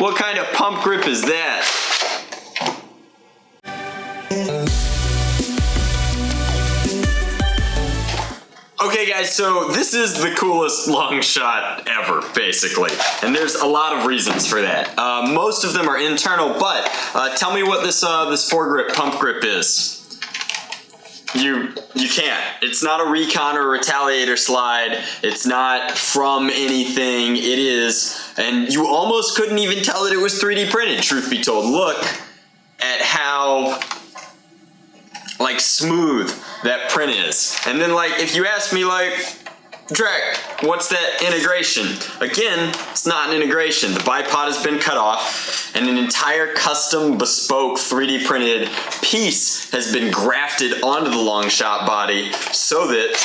What kind of pump grip is that? Okay guys, so this is the coolest long shot ever, basically. And there's a lot of reasons for that. Most of them are internal, but tell me what this foregrip pump grip is. You can't. It's not a recon or a retaliator slide. It's not from anything. It is, and you almost couldn't even tell that it was 3D printed, truth be told. Look at how like smooth that print is. And then like if you ask me like, Drac, what's that integration? Again, it's not an integration. The bipod has been cut off and an entire custom bespoke 3D printed piece has been grafted onto the long shot body so that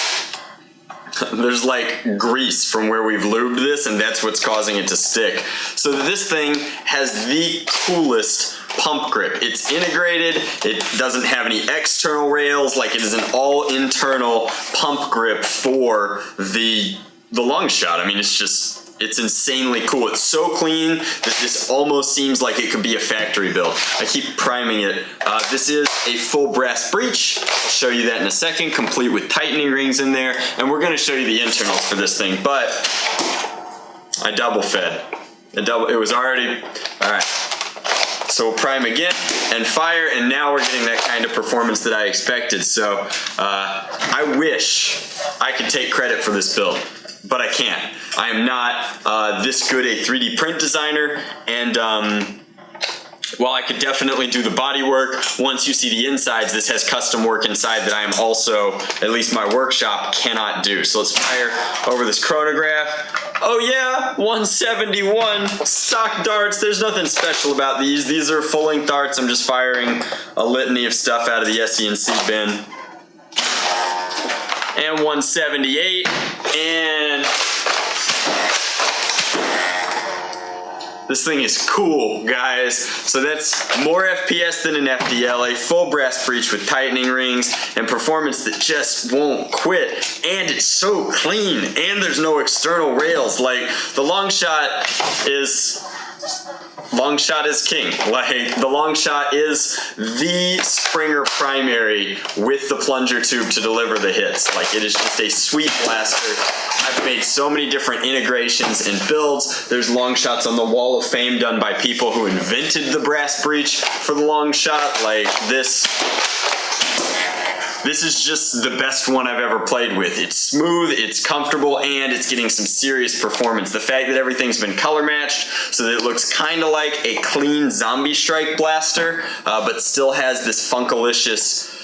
there's like grease from where we've lubed this, and that's what's causing it to stick. So this thing has the coolest pump grip. It's integrated, it doesn't have any external rails, like it is an all internal pump grip for the long shot. I mean, it's insanely cool. It's so clean that this almost seems like it could be a factory build. I keep priming it. This is a full brass breech. I'll show you that in a second, complete with tightening rings in there. And we're gonna show you the internals for this thing, but I double fed. It was already, all right. So we'll prime again and fire, and now we're getting that kind of performance that I expected. So I wish I could take credit for this build, but I can't. I am not this good a 3D print designer, and while I could definitely do the body work, once you see the insides, this has custom work inside that I am also, at least my workshop, cannot do. So let's fire over this chronograph. Oh yeah, 171 stock darts. There's nothing special about these. These are full-length darts. I'm just firing a litany of stuff out of the SE&C bin. And 178, and this thing is cool, guys. So that's more FPS than an FDL, a full brass breech with tightening rings and performance that just won't quit. And it's so clean, and there's no external rails. Like, the long shot is king. Like, the long shot is the Springer primary with the plunger tube to deliver the hits. Like, it is just a sweet blaster. I've made so many different integrations and builds. There's long shots on the wall of fame done by people who invented the brass breech for the long shot. Like, this is just the best one I've ever played with. It's smooth, it's comfortable, and it's getting some serious performance. The fact that everything's been color matched so that it looks kind of like a clean Zombie Strike blaster, but still has this funkalicious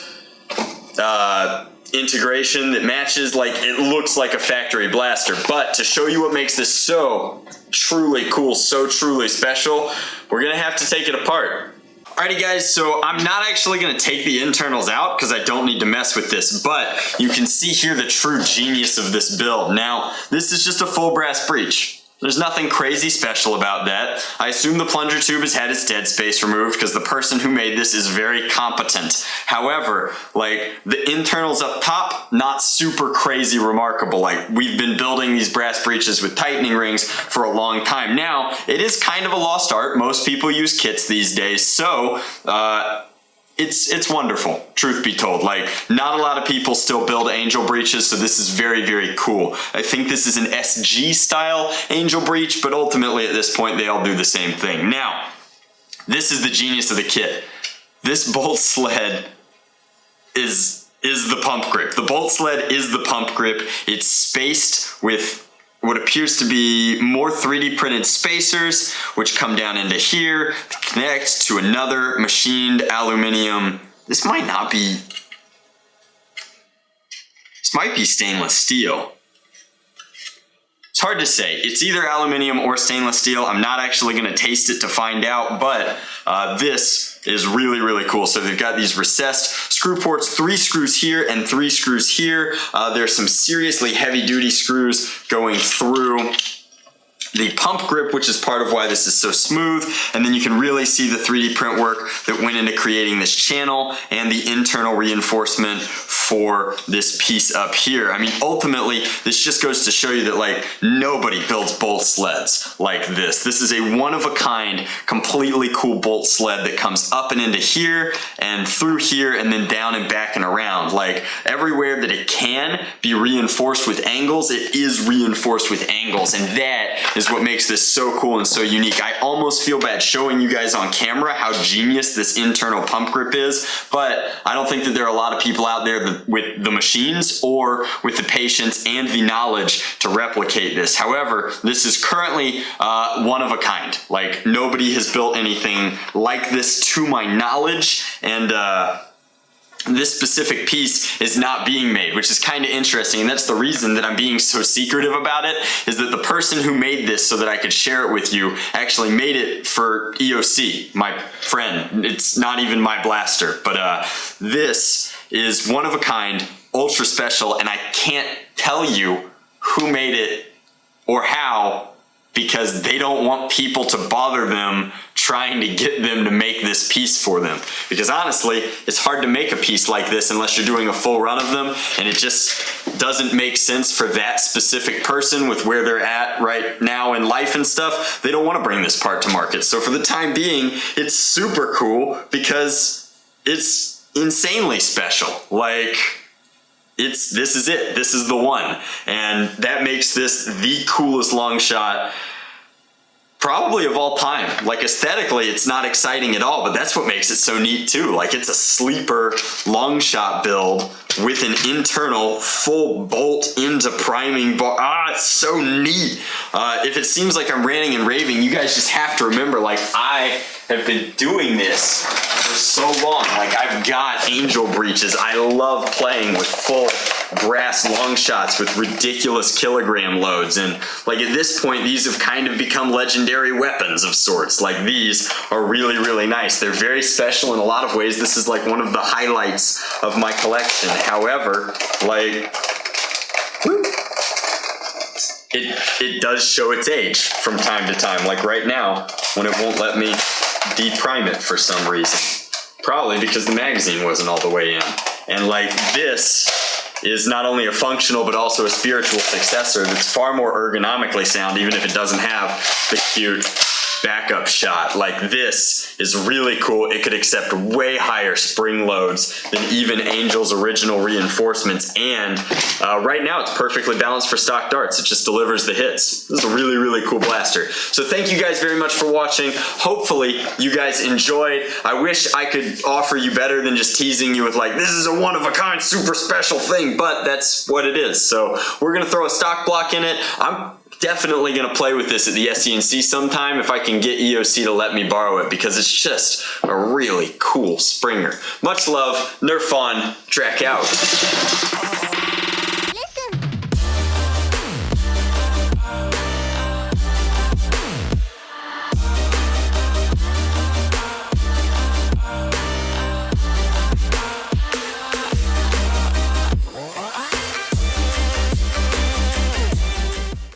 integration that matches, like, it looks like a factory blaster. But to show you what makes this so truly cool, so truly special, we're gonna have to take it apart. Alrighty guys, so I'm not actually going to take the internals out because I don't need to mess with this, but you can see here the true genius of this build. Now, this is just a full brass breech. There's nothing crazy special about that. I assume the plunger tube has had its dead space removed because the person who made this is very competent. However, like, the internals up top, not super crazy remarkable. Like, we've been building these brass breeches with tightening rings for a long time now. It is kind of a lost art. Most people use kits these days, so it's wonderful, truth be told. Like, not a lot of people still build angel breeches, so this is very, very cool. I think this is an SG style angel breech, but ultimately at this point they all do the same thing. Now, this is the genius of the kit. This bolt sled is the pump grip. The bolt sled is the pump grip. It's spaced with what appears to be more 3D printed spacers, which come down into here, connect to another machined aluminum. This might be stainless steel. It's hard to say. It's either aluminum or stainless steel. I'm not actually gonna taste it to find out, but this is really, really cool. So they've got these recessed screw ports, 3 screws here and 3 screws here. There's some seriously heavy duty screws going through the pump grip, which is part of why this is so smooth. And then you can really see the 3D print work that went into creating this channel and the internal reinforcement for this piece up here. I mean, ultimately, this just goes to show you that like nobody builds bolt sleds like this. This is a one-of-a-kind, completely cool bolt sled that comes up and into here and through here and then down and back and around. Like everywhere that it can be reinforced with angles, it is reinforced with angles, and that is what makes this so cool and so unique. I almost feel bad showing you guys on camera how genius this internal pump grip is, but I don't think that there are a lot of people out there that, with the machines or with the patience and the knowledge to replicate this. However, this is currently one of a kind. Like nobody has built anything like this to my knowledge, and this specific piece is not being made, which is kind of interesting, and that's the reason that I'm being so secretive about it, is that the person who made this so that I could share it with you actually made it for EOC, my friend. It's not even my blaster, but this is one of a kind, ultra special, and I can't tell you who made it or how, because they don't want people to bother them trying to get them to make this piece for them. Because honestly, it's hard to make a piece like this unless you're doing a full run of them, and it just doesn't make sense for that specific person with where they're at right now in life and stuff. They don't want to bring this part to market. So for the time being, it's super cool because it's insanely special. Like, this is it. This is the one. And that makes this the coolest long shot probably of all time. Like aesthetically, it's not exciting at all, but that's what makes it so neat too. Like it's a sleeper long shot build with an internal full bolt into priming bar. It's so neat. If it seems like I'm ranting and raving, you guys just have to remember, like, I have been doing this for so long. Like, I've got angel breaches. I love playing with full brass long shots with ridiculous kilogram loads, and like at this point these have kind of become legendary weapons of sorts. Like these are really, really nice. They're very special in a lot of ways. This is like one of the highlights of my collection. However, like, it does show its age from time to time, like right now when it won't let me deprime it for some reason, probably because the magazine wasn't all the way in. And like, this is not only a functional but also a spiritual successor that's far more ergonomically sound, even if it doesn't have the cute backup shot. Like, this is really cool. It could accept way higher spring loads than even Angel's original reinforcements, and right now it's perfectly balanced for stock darts. It just delivers the hits. This is a really, really cool blaster. So thank you guys very much for watching. Hopefully you guys enjoyed. I wish I could offer you better than just teasing you with like, this is a one-of-a-kind super special thing, but that's what it is. So we're gonna throw a stock block in it. I'm definitely going to play with this at the SCNC sometime if I can get EOC to let me borrow it, because it's just a really cool Springer. Much love, Nerf on, Drac out.